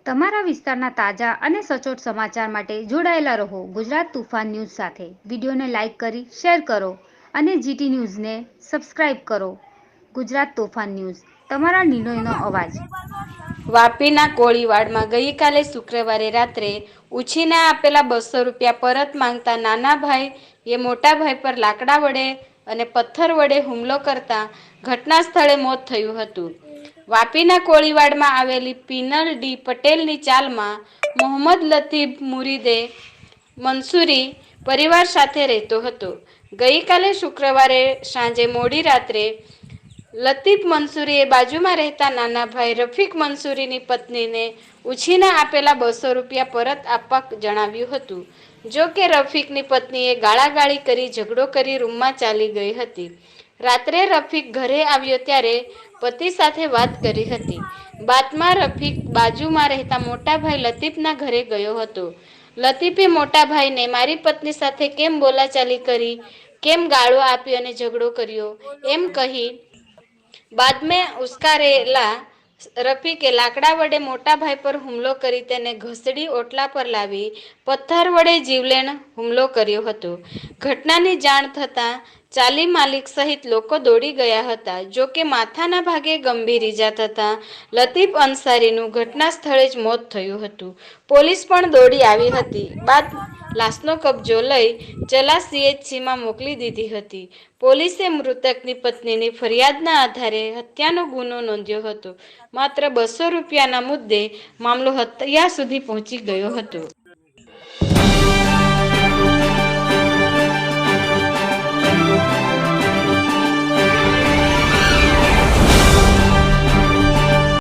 તમારા વિસ્તારના તાજા અને સચોટ સમાચાર માટે જોડાયેલા રહો ગુજરાત તુફાન ન્યૂઝ સાથે. વિડીયોને લાઇક કરી શેર કરો અને જીટી ન્યૂઝને સબસ્ક્રાઇબ કરો. ગુજરાત તોફાન ન્યૂઝ, તમારા નિર્ણયનો અવાજ. વાપીના કોળીવાડમાં ગઈકાલે શુક્રવારે રાત્રે ઉછીના આપેલા 200 રૂપિયા પરત માંગતા નાના ભાઈએ મોટા ભાઈ પર લાકડા વડે અને પથ્થર વડે હુમલો કરતા ઘટના સ્થળે મોત થયું હતું. વાપીના કોળીવાડમાં આવેલી પીનલ ડી પટેલની ચાલમાં મોહમ્મદ લતીફ મુરીદે મંસૂરી પરિવાર સાથે રહેતો હતો. ગઈકાલે શુક્રવારે સાંજે મોડી રાત્રે લતીફ મંસૂરીએ બાજુમાં રહેતા નાના ભાઈ રફીક મંસૂરીની પત્નીને ઉછીના આપેલા 200 રૂપિયા પરત આપવા જણાવ્યું હતું. જો કે રફીકની પત્નીએ ગાળાગાળી કરી ઝઘડો કરી રૂમમાં ચાલી ગઈ હતી. રાત્રે રફીક ઘરે આવ્યો ત્યારે પતિ સાથે વાત કરી હતી. બાદમાં રફીક બાજુમાં રહેતા મોટા ભાઈ લતીફના ઘરે ગયો હતો. લતીફે મોટા ભાઈને મારી પત્ની સાથે કેમ બોલાચાલી કરી, કેમ ગાળો આપી અને ઝઘડો કર્યો એમ કહી બાદમાં ઉશ્કેરેલા રફીકે લાકડા વડે મોટા ભાઈ પર હુમલો કરી તેને ઘસડી ઓટલા પર લાવી પથ્થર વડે જીવલેણ હુમલો કર્યો હતો. ઘટનાની જાણ થતાં ચાલી માલિક સહિત લોકો દોડી ગયા હતા. જો કે માથાના ભાગે ગંભીર ઈજા થતાં લતીફ અંસારીનું ઘટના સ્થળે જ મોત થયું હતું. પોલીસ પણ દોડી આવી હતી. બાદ લાશનો કબજો લઈ ચલા CHCમાં મોકલી દીધી હતી. પોલીસે મૃતકની પત્નીની ફરિયાદના આધારે હત્યાનો ગુનો નોંધ્યો હતો. માત્ર 200 રૂપિયાના મુદ્દે મામલો હત્યા સુધી પહોંચી ગયો હતો.